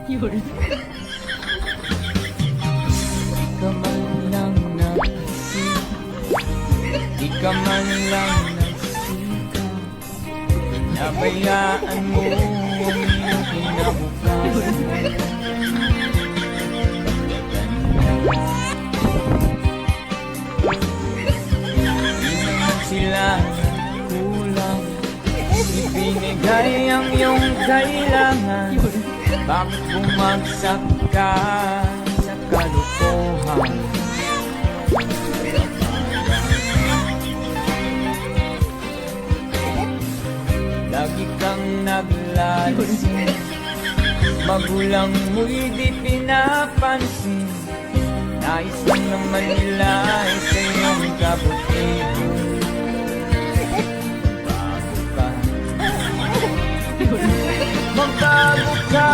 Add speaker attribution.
Speaker 1: Yun.
Speaker 2: Ka man lang nagsisip, di ka man lang nagsika, nabayaan mo ang iyong kinabukasan. Di naman sila kulang, ibinigay ang iyong kailangan. Bakit bumagsak ka sa kalokohan? Lagi kang naglalasing, magulang mo'y di pinapansin. Nais mo naman nila ay sa iyong kabutihan. Magbago ka,